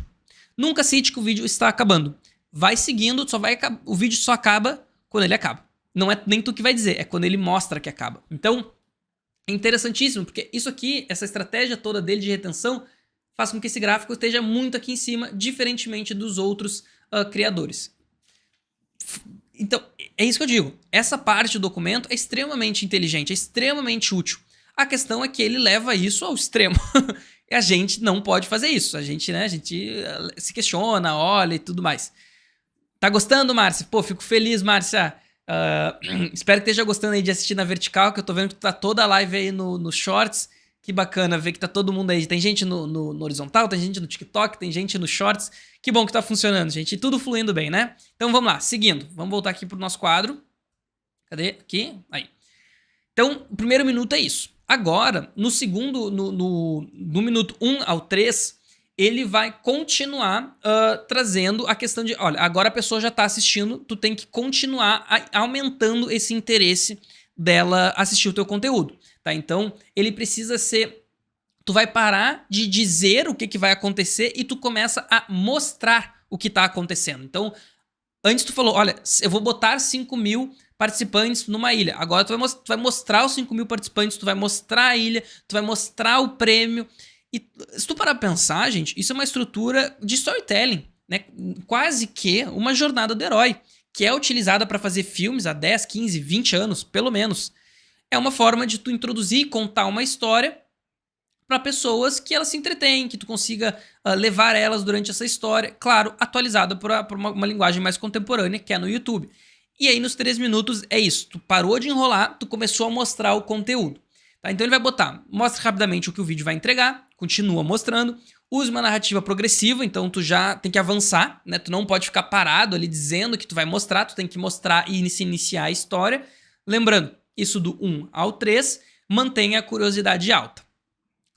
Speaker 1: Nunca cite que o vídeo está acabando. Vai seguindo, o vídeo só acaba quando ele acaba. Não é nem tu que vai dizer, é quando ele mostra que acaba. Então, é interessantíssimo, porque isso aqui, essa estratégia toda dele de retenção, faz com que esse gráfico esteja muito aqui em cima, diferentemente dos outros criadores. Então, é isso que eu digo. Essa parte do documento é extremamente inteligente, é extremamente útil. A questão é que ele leva isso ao extremo. E a gente não pode fazer isso. A gente, né, se questiona, olha e tudo mais. Tá gostando, Márcia? Pô, fico feliz, Márcia. Espero que esteja gostando aí de assistir na vertical, que eu tô vendo que tá toda a live aí no Shorts. Que bacana ver que tá todo mundo aí. Tem gente no horizontal, tem gente no TikTok, tem gente no Shorts. Que bom que tá funcionando, gente. E tudo fluindo bem, né? Então vamos lá, seguindo. Vamos voltar aqui pro nosso quadro. Cadê? Aqui. Aí. Então, o primeiro minuto é isso. Agora, no segundo, no minuto 1 ao 3, ele vai continuar trazendo a questão de, olha, agora a pessoa já está assistindo, tu tem que continuar aumentando esse interesse dela assistir o teu conteúdo, tá? Então, ele precisa ser, tu vai parar de dizer o que vai acontecer e tu começa a mostrar o que está acontecendo. Então, antes tu falou, olha, eu vou botar 5 mil participantes numa ilha. Agora tu vai mostrar os 5 mil participantes, tu vai mostrar a ilha, tu vai mostrar o prêmio. E se tu parar pra pensar, gente, isso é uma estrutura de storytelling, né? Quase que uma jornada do herói, que é utilizada para fazer filmes há 10, 15, 20 anos, pelo menos. É uma forma de tu introduzir e contar uma história para pessoas que elas se entretêm, que tu consiga levar elas durante essa história, claro, atualizada por uma linguagem mais contemporânea, que é no YouTube. E aí, nos 3 minutos, é isso. Tu parou de enrolar, tu começou a mostrar o conteúdo. Tá? Então ele vai botar, mostra rapidamente o que o vídeo vai entregar, continua mostrando, use uma narrativa progressiva, então tu já tem que avançar, né? Tu não pode ficar parado ali dizendo que tu vai mostrar, tu tem que mostrar e se iniciar a história. Lembrando, isso do 1 ao 3, mantenha a curiosidade alta.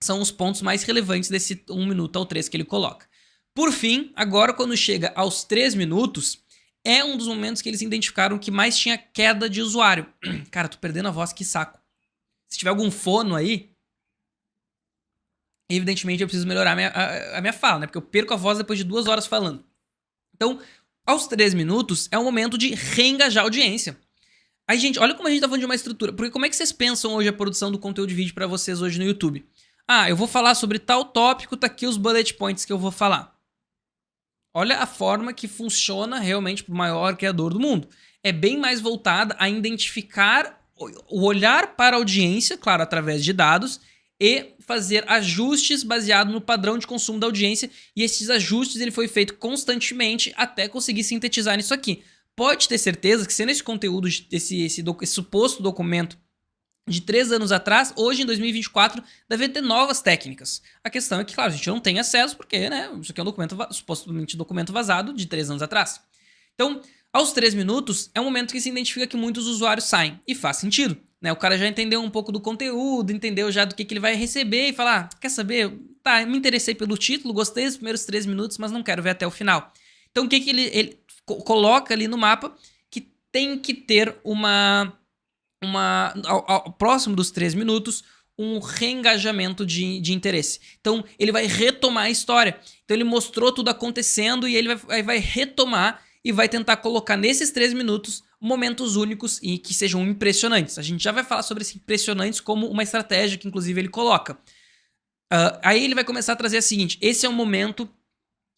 Speaker 1: São os pontos mais relevantes desse 1 minuto ao 3 que ele coloca. Por fim, agora quando chega aos 3 minutos, é um dos momentos que eles identificaram que mais tinha queda de usuário. Cara, tô perdendo a voz, que saco. Se tiver algum fono aí, evidentemente eu preciso melhorar a minha fala, né? Porque eu perco a voz depois de 2 horas falando. Então, aos 3 minutos é o momento de reengajar a audiência. Aí, gente, olha como a gente tá falando de uma estrutura. Porque como é que vocês pensam hoje a produção do conteúdo de vídeo pra vocês hoje no YouTube? Ah, eu vou falar sobre tal tópico, tá aqui os bullet points que eu vou falar. Olha a forma que funciona realmente pro maior criador do mundo. É bem mais voltada a identificar o olhar para a audiência, claro, através de dados, e fazer ajustes baseado no padrão de consumo da audiência. E esses ajustes ele foi feito constantemente até conseguir sintetizar nisso aqui. Pode ter certeza que sendo esse conteúdo, esse suposto documento de 3 anos atrás, hoje em 2024, deve ter novas técnicas. A questão é que, claro, a gente não tem acesso porque, né, isso aqui é um documento, supostamente documento vazado de 3 anos atrás. Então, aos 3 minutos, é um momento que se identifica que muitos usuários saem. E faz sentido, né? O cara já entendeu um pouco do conteúdo, entendeu já do que ele vai receber e fala, quer saber? Tá, me interessei pelo título, gostei dos primeiros 3 minutos, mas não quero ver até o final. Então, o que ele coloca ali no mapa? Que tem que ter próximo dos 3 minutos, um reengajamento de interesse. Então, ele vai retomar a história. Então, ele mostrou tudo acontecendo e ele vai retomar e vai tentar colocar nesses 3 minutos momentos únicos e que sejam impressionantes. A gente já vai falar sobre esses impressionantes como uma estratégia que, inclusive, ele coloca. Aí ele vai começar a trazer o seguinte, esse é o momento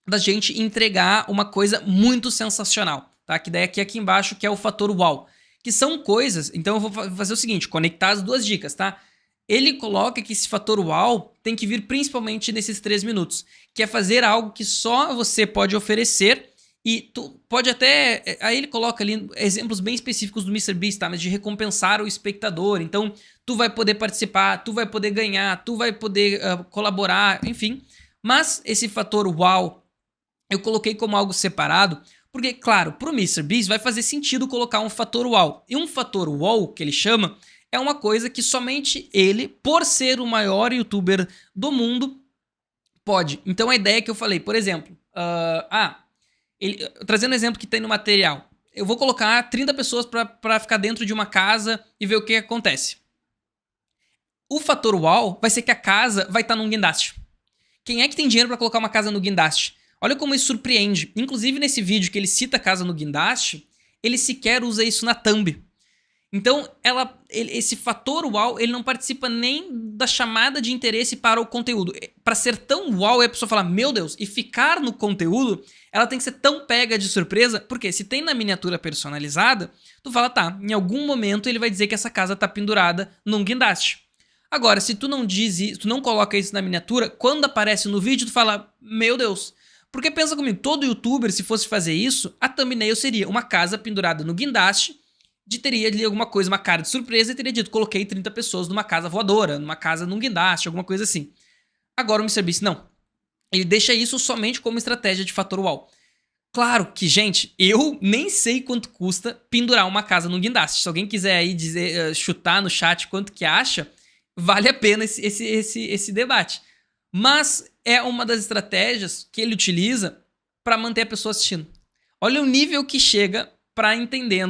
Speaker 1: da gente entregar uma coisa muito sensacional, tá? Que daí aqui embaixo, que é o fator wow. Que são coisas, então eu vou fazer o seguinte, conectar as duas dicas, tá? Ele coloca que esse fator wow tem que vir principalmente nesses 3 minutos, que é fazer algo que só você pode oferecer e tu pode até... Aí ele coloca ali exemplos bem específicos do MrBeast, tá? Mas de recompensar o espectador, então tu vai poder participar, tu vai poder ganhar, tu vai poder colaborar, enfim. Mas esse fator wow eu coloquei como algo separado, porque, claro, para o MrBeast vai fazer sentido colocar um fator wow. E um fator wow, que ele chama, é uma coisa que somente ele, por ser o maior youtuber do mundo, pode. Então a ideia que eu falei, por exemplo, trazendo um exemplo que tem no material, eu vou colocar 30 pessoas para ficar dentro de uma casa e ver o que acontece. O fator wow vai ser que a casa vai estar num guindaste. Quem é que tem dinheiro para colocar uma casa no guindaste? Olha como isso surpreende. Inclusive, nesse vídeo que ele cita a casa no guindaste, ele sequer usa isso na thumb. Então, esse fator wow, ele não participa nem da chamada de interesse para o conteúdo. Para ser tão wow, a pessoa fala, meu Deus, e ficar no conteúdo, ela tem que ser tão pega de surpresa, porque se tem na miniatura personalizada, tu fala, tá, em algum momento ele vai dizer que essa casa tá pendurada num guindaste. Agora, se tu não diz isso, tu não coloca isso na miniatura, quando aparece no vídeo, tu fala, meu Deus. Porque pensa comigo, todo youtuber, se fosse fazer isso, a thumbnail seria uma casa pendurada no guindaste, teria ali alguma coisa, uma cara de surpresa, e teria dito, coloquei 30 pessoas numa casa voadora, numa casa num guindaste, alguma coisa assim. Agora o MrBeast não. Ele deixa isso somente como estratégia de fator wow. Claro que, gente, eu nem sei quanto custa pendurar uma casa num guindaste. Se alguém quiser aí dizer, chutar no chat quanto que acha, vale a pena esse debate. Mas é uma das estratégias que ele utiliza para manter a pessoa assistindo. Olha o nível que chega para entender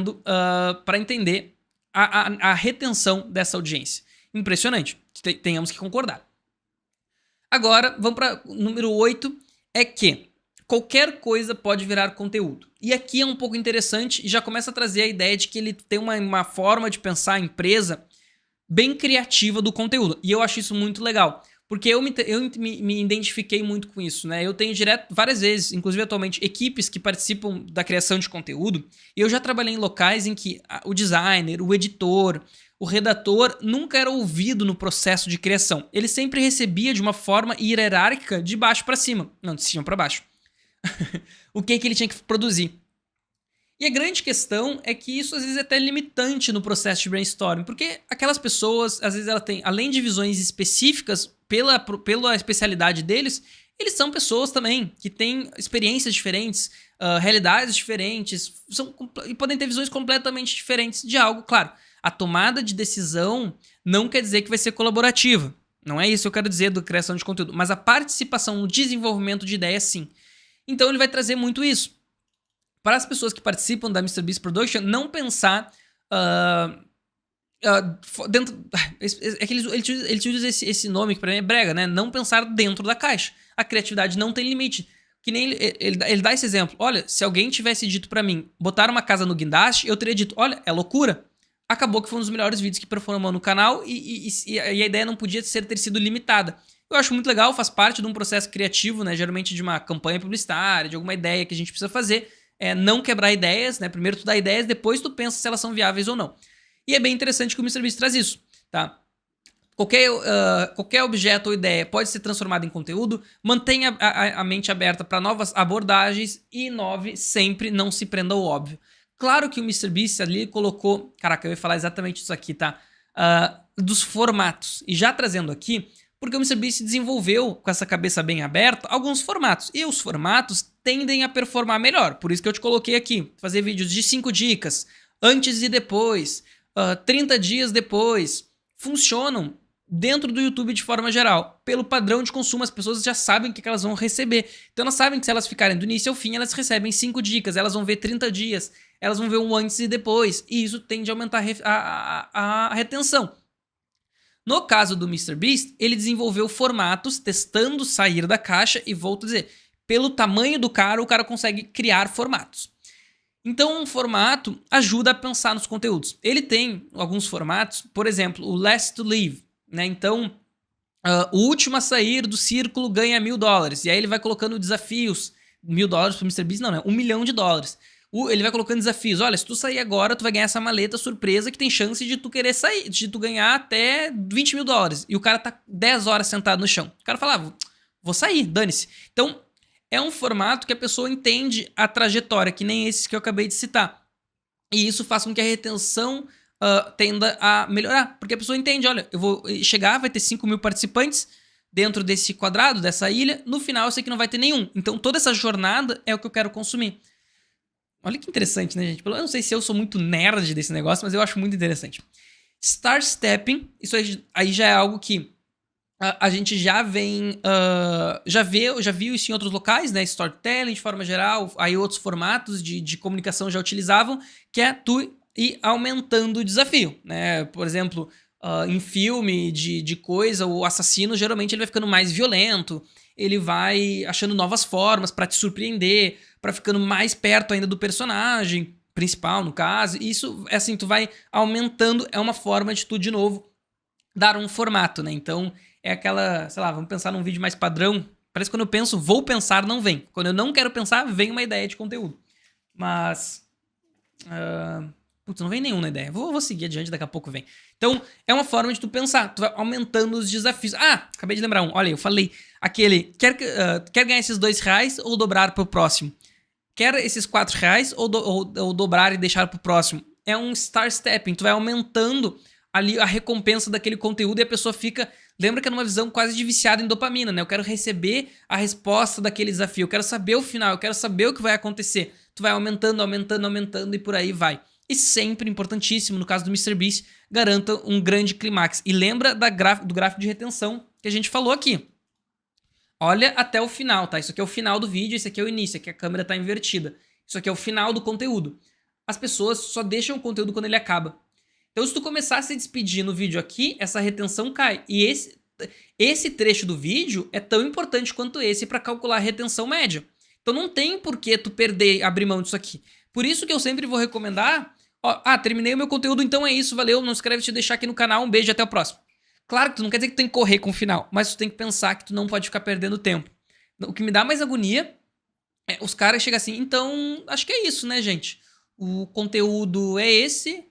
Speaker 1: a retenção dessa audiência. Impressionante. Tenhamos que concordar. Agora, vamos para o número 8, é que qualquer coisa pode virar conteúdo. E aqui é um pouco interessante e já começa a trazer a ideia de que ele tem uma forma de pensar a empresa bem criativa do conteúdo. E eu acho isso muito legal. Porque eu me identifiquei muito com isso, né? Eu tenho várias vezes, inclusive atualmente, equipes que participam da criação de conteúdo. E eu já trabalhei em locais em que o designer, o editor, o redator nunca era ouvido no processo de criação. Ele sempre recebia de uma forma hierárquica de baixo para cima. Não, de cima para baixo. O que ele tinha que produzir. E a grande questão é que isso às vezes é até limitante no processo de brainstorming, porque aquelas pessoas, às vezes ela tem, além de visões específicas pela especialidade deles, eles são pessoas também que têm experiências diferentes, realidades diferentes, e podem ter visões completamente diferentes de algo. Claro, a tomada de decisão não quer dizer que vai ser colaborativa. Não é isso que eu quero dizer da criação de conteúdo, mas a participação no desenvolvimento de ideias sim. Então ele vai trazer muito isso. Para as pessoas que participam da MrBeast Production, não pensar dentro... É que ele usa esse nome que para mim é brega, né? Não pensar dentro da caixa. A criatividade não tem limite. Que nem ele dá esse exemplo. Olha, se alguém tivesse dito pra mim, botar uma casa no guindaste, eu teria dito, olha, é loucura. Acabou que foi um dos melhores vídeos que performou no canal e a ideia não podia ter sido limitada. Eu acho muito legal, faz parte de um processo criativo, né? Geralmente de uma campanha publicitária, de alguma ideia que a gente precisa fazer. Não quebrar ideias, né? Primeiro tu dá ideias, depois tu pensa se elas são viáveis ou não. E é bem interessante que o MrBeast traz isso, tá? Qualquer objeto ou ideia pode ser transformado em conteúdo, mantenha a mente aberta para novas abordagens e inove sempre, não se prenda ao óbvio. Claro que o MrBeast ali colocou... Caraca, eu ia falar exatamente isso aqui, tá? Dos formatos. E já trazendo aqui, porque o MrBeast desenvolveu, com essa cabeça bem aberta, alguns formatos. E os formatos tendem a performar melhor. Por isso que eu te coloquei aqui, fazer vídeos de 5 dicas, antes e depois, 30 dias depois. Funcionam dentro do YouTube de forma geral. Pelo padrão de consumo, as pessoas já sabem o que elas vão receber. Então elas sabem que se elas ficarem do início ao fim, elas recebem 5 dicas, elas vão ver 30 dias, elas vão ver um antes e depois. E isso tende a aumentar a retenção. No caso do MrBeast, ele desenvolveu formatos, testando sair da caixa, e volto a dizer, pelo tamanho do cara, o cara consegue criar formatos. Então, um formato ajuda a pensar nos conteúdos. Ele tem alguns formatos, por exemplo, o Last to Leave, né? Então, o último a sair do círculo ganha $1.000. E aí ele vai colocando desafios. $1.000 para o MrBeast, não, né? $1 milhão. Ele vai colocando desafios. Olha, se tu sair agora, tu vai ganhar essa maleta surpresa que tem chance de tu querer sair, de tu ganhar até $20 mil. E o cara tá 10 horas sentado no chão. O cara fala, vou sair, dane-se. Então, é um formato que a pessoa entende a trajetória, que nem esses que eu acabei de citar. E isso faz com que a retenção tenda a melhorar. Porque a pessoa entende, olha, eu vou chegar, vai ter 5 mil participantes dentro desse quadrado, dessa ilha. No final, eu sei que não vai ter nenhum. Então, toda essa jornada é o que eu quero consumir. Olha que interessante, né, gente? Eu não sei se eu sou muito nerd desse negócio, mas eu acho muito interessante. Star Stepping, isso aí já é algo que a gente já vem... já viu isso em outros locais, né? Storytelling, de forma geral, aí outros formatos de comunicação já utilizavam, que é tu ir aumentando o desafio, né? Por exemplo, em filme de coisa, o assassino, geralmente, ele vai ficando mais violento, ele vai achando novas formas pra te surpreender, pra ficando mais perto ainda do personagem principal, no caso. E isso, assim, tu vai aumentando, é uma forma de tu, de novo, dar um formato, né? Então, é aquela, sei lá, vamos pensar num vídeo mais padrão. Parece que quando eu penso, vou pensar, não vem. Quando eu não quero pensar, vem uma ideia de conteúdo. Mas... putz, não vem nenhuma ideia. Vou seguir adiante, daqui a pouco vem. Então, é uma forma de tu pensar. Tu vai aumentando os desafios. Acabei de lembrar um. Olha, eu falei. Aquele, quer ganhar esses R$2 ou dobrar pro próximo? Quer esses R$4 ou dobrar e deixar pro próximo? É um Star Stepping. Tu vai aumentando ali a recompensa daquele conteúdo e a pessoa fica... Lembra que é numa visão quase de viciado em dopamina, né? Eu quero receber a resposta daquele desafio. Eu quero saber o final. Eu quero saber o que vai acontecer. Tu vai aumentando e por aí vai. E sempre, importantíssimo, no caso do MrBeast, garanta um grande clímax. E lembra do gráfico de retenção que a gente falou aqui. Olha até o final, tá? Isso aqui é o final do vídeo, esse aqui é o início, aqui a câmera tá invertida. Isso aqui é o final do conteúdo. As pessoas só deixam o conteúdo quando ele acaba. Então, se tu começar a se despedir no vídeo aqui, essa retenção cai. E esse trecho do vídeo é tão importante quanto esse para calcular a retenção média. Então, não tem por que tu abrir mão disso aqui. Por isso que eu sempre vou recomendar... terminei o meu conteúdo, então é isso, valeu. Não escreve te deixar aqui no canal, um beijo e até o próximo. Claro que tu não quer dizer que tu tem que correr com o final, mas tu tem que pensar que tu não pode ficar perdendo tempo. O que me dá mais agonia é os caras chegam assim, então acho que é isso, né, gente? O conteúdo é esse,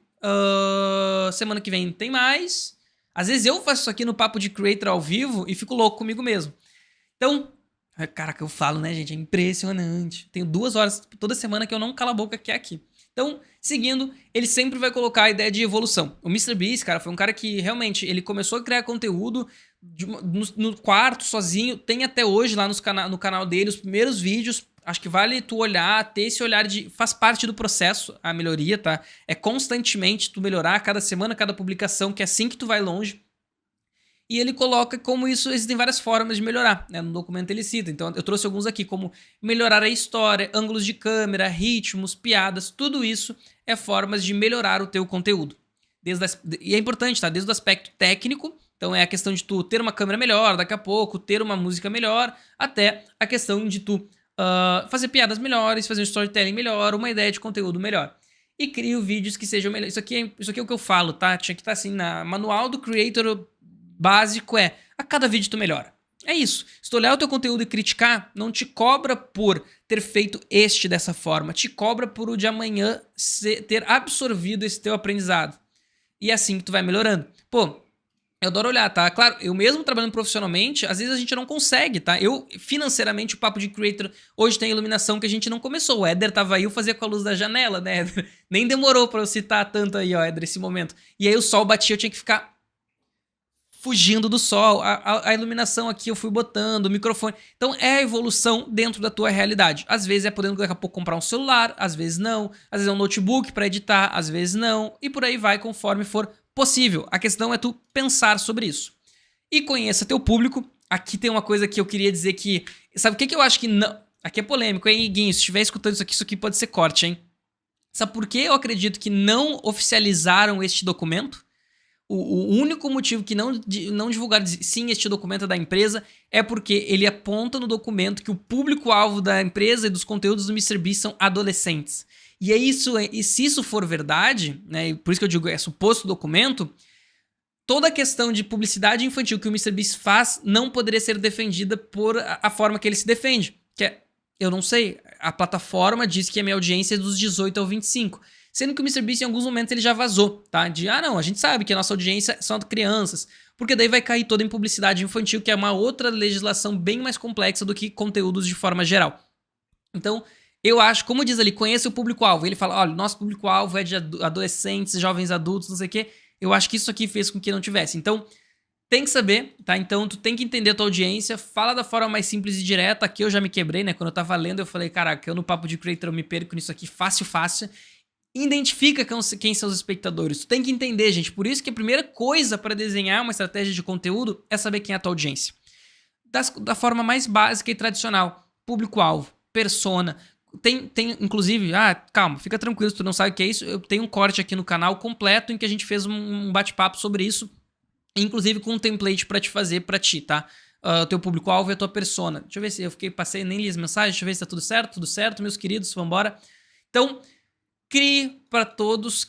Speaker 1: semana que vem tem mais. Às vezes eu faço isso aqui no Papo de Creator ao vivo e fico louco comigo mesmo. Então, caraca, eu falo, né, gente? É impressionante. Tenho 2 horas toda semana que eu não calo a boca, que é aqui. Então, seguindo, ele sempre vai colocar a ideia de evolução. O MrBeast, cara, foi um cara que realmente ele começou a criar conteúdo no quarto, sozinho. Tem até hoje lá no canal dele os primeiros vídeos. Acho que vale tu olhar, ter esse olhar de... Faz parte do processo, a melhoria, tá? É constantemente tu melhorar, cada semana, cada publicação, que é assim que tu vai longe. E ele coloca como isso, existem várias formas de melhorar, né? No documento ele cita, então eu trouxe alguns aqui, como melhorar a história, ângulos de câmera, ritmos, piadas, tudo isso é formas de melhorar o teu conteúdo. E é importante, tá? Desde o aspecto técnico, então é a questão de tu ter uma câmera melhor, daqui a pouco ter uma música melhor, até a questão de tu fazer piadas melhores, fazer um storytelling melhor, uma ideia de conteúdo melhor. E crio vídeos que sejam melhores. Isso aqui é o que eu falo, tá? Tinha que estar assim, na manual do creator básico a cada vídeo tu melhora. É isso. Se tu olhar o teu conteúdo e criticar, não te cobra por ter feito dessa forma. Te cobra por o de amanhã ter absorvido esse teu aprendizado. E é assim que tu vai melhorando. Pô, eu adoro olhar, tá? Claro, eu mesmo trabalhando profissionalmente, às vezes a gente não consegue, tá? Eu, financeiramente, o papo de creator hoje tem iluminação que a gente não começou. O Éder tava aí, eu fazia com a luz da janela, né? Nem demorou pra eu citar tanto aí, ó, Éder, esse momento. E aí o sol batia, eu tinha que ficar fugindo do sol. A iluminação aqui eu fui botando, o microfone. Então é a evolução dentro da tua realidade. Às vezes é podendo daqui a pouco comprar um celular, às vezes não. Às vezes é um notebook pra editar, às vezes não. E por aí vai conforme for possível. A questão é tu pensar sobre isso. E conheça teu público. Aqui tem uma coisa que eu queria dizer que... Sabe o que eu acho que não... Aqui é polêmico, hein, Guinho? Se estiver escutando isso aqui pode ser corte, hein? Sabe por que eu acredito que não oficializaram este documento? O único motivo que não divulgaram sim este documento é da empresa é porque ele aponta no documento que o público-alvo da empresa e dos conteúdos do MrBeast são adolescentes. E é isso, e se isso for verdade, né, por isso que eu digo é suposto documento, toda a questão de publicidade infantil que o MrBeast faz não poderia ser defendida por a forma que ele se defende. Que é, eu não sei, a plataforma diz que a minha audiência é dos 18 ao 25. Sendo que o MrBeast em alguns momentos ele já vazou, tá? Não, a gente sabe que a nossa audiência são crianças. Porque daí vai cair toda em publicidade infantil, que é uma outra legislação bem mais complexa do que conteúdos de forma geral. Então, eu acho, como diz ali, conheça o público-alvo. Ele fala, olha, nosso público-alvo é de adolescentes, jovens adultos, não sei o quê. Eu acho que isso aqui fez com que não tivesse. Então, tem que saber, tá? Então, tu tem que entender a tua audiência, fala da forma mais simples e direta. Aqui eu já me quebrei, né? Quando eu tava lendo, eu falei, caraca, eu no papo de creator eu me perco nisso aqui fácil. Identifica quem são os espectadores. Tu tem que entender, gente. Por isso que a primeira coisa para desenhar uma estratégia de conteúdo é saber quem é a tua audiência. Da forma mais básica e tradicional. Público-alvo, persona. Tem, inclusive... calma, fica tranquilo se tu não sabe o que é isso. Eu tenho um corte aqui no canal completo em que a gente fez um bate-papo sobre isso. Inclusive com um template para te fazer para ti, tá? O teu público-alvo e a tua persona. Deixa eu ver se eu passei, nem li as mensagens. Deixa eu ver se tá tudo certo. Tudo certo, meus queridos. Vambora. Então... Crie para todos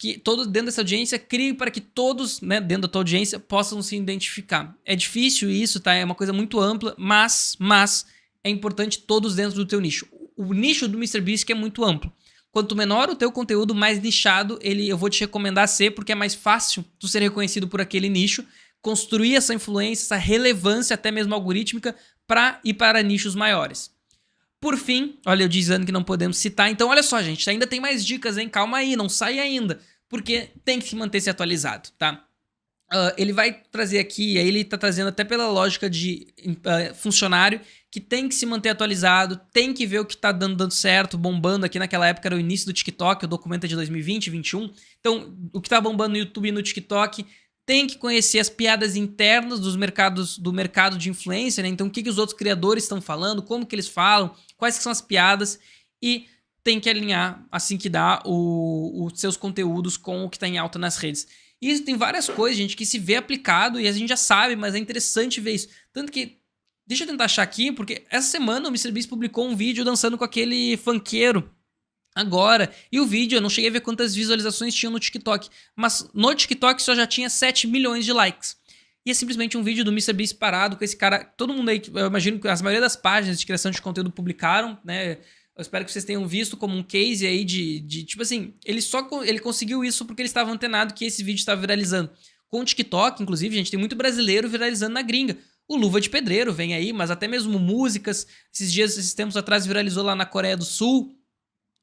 Speaker 1: dentro dessa audiência, crie para que todos, né, dentro da tua audiência, possam se identificar. É difícil isso, tá? É uma coisa muito ampla, mas é importante todos dentro do teu nicho. O nicho do MrBeast que é muito amplo. Quanto menor o teu conteúdo, mais nichado eu vou te recomendar ser, porque é mais fácil tu ser reconhecido por aquele nicho, construir essa influência, essa relevância, até mesmo algorítmica, para ir para nichos maiores. Por fim, olha eu dizendo que não podemos citar, então olha só, gente, ainda tem mais dicas, hein? Calma aí, não sai ainda, porque tem que se manter-se atualizado, tá? Ele vai trazer aqui, aí ele tá trazendo até pela lógica de funcionário, que tem que se manter atualizado, tem que ver o que tá dando certo, bombando. Aqui naquela época era o início do TikTok, o documento é de 2020, 2021, então o que tá bombando no YouTube e no TikTok... Tem que conhecer as piadas internas do mercado de influência, né? Então, o que os outros criadores estão falando, como que eles falam, quais que são as piadas, e tem que alinhar, assim que dá, os seus conteúdos com o que está em alta nas redes. E isso tem várias coisas, gente, que se vê aplicado e a gente já sabe, mas é interessante ver isso. Tanto que, deixa eu tentar achar aqui, porque essa semana o MrBeast publicou um vídeo dançando com aquele funkeiro, agora, e o vídeo, eu não cheguei a ver quantas visualizações tinha no TikTok, mas no TikTok só já tinha 7 milhões de likes. E é simplesmente um vídeo do MrBeast parado com esse cara, todo mundo aí, eu imagino que a maioria das páginas de criação de conteúdo publicaram, né? Eu espero que vocês tenham visto como um case aí tipo assim, ele conseguiu isso porque ele estava antenado que esse vídeo estava viralizando. Com o TikTok, inclusive, gente, tem muito brasileiro viralizando na gringa. O Luva de Pedreiro vem aí, mas até mesmo músicas, esses tempos atrás viralizou lá na Coreia do Sul.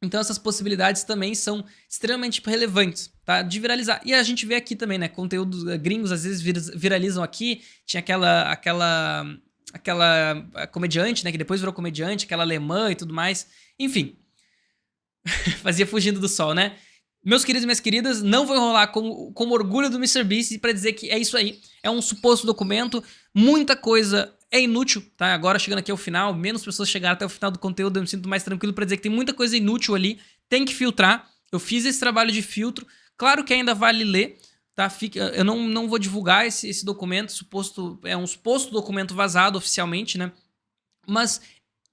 Speaker 1: Então essas possibilidades também são extremamente relevantes, tá? De viralizar. E a gente vê aqui também, né? Conteúdos gringos às vezes viralizam aqui. Tinha aquela comediante, né? Que depois virou comediante, aquela alemã e tudo mais. Enfim. Fazia fugindo do sol, né? Meus queridos e minhas queridas, não vou enrolar com orgulho do MrBeast para dizer que é isso aí. É um suposto documento. Muita coisa é inútil, tá? Agora chegando aqui ao final, menos pessoas chegaram até o final do conteúdo, eu me sinto mais tranquilo para dizer que tem muita coisa inútil ali, tem que filtrar. Eu fiz esse trabalho de filtro, claro que ainda vale ler, tá? Eu não vou divulgar esse documento, é um suposto documento vazado oficialmente, né? Mas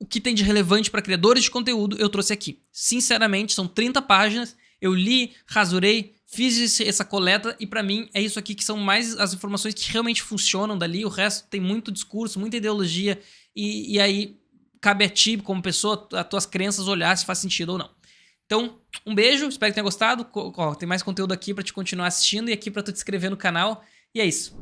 Speaker 1: o que tem de relevante para criadores de conteúdo eu trouxe aqui. Sinceramente, são 30 páginas, eu li, rasurei, fiz essa coleta e para mim é isso aqui que são mais as informações que realmente funcionam dali. O resto tem muito discurso, muita ideologia e aí cabe a ti, como pessoa, as tuas crenças olhar se faz sentido ou não. Então, um beijo, espero que tenha gostado. Tem mais conteúdo aqui para te continuar assistindo e aqui para tu te inscrever no canal. E é isso.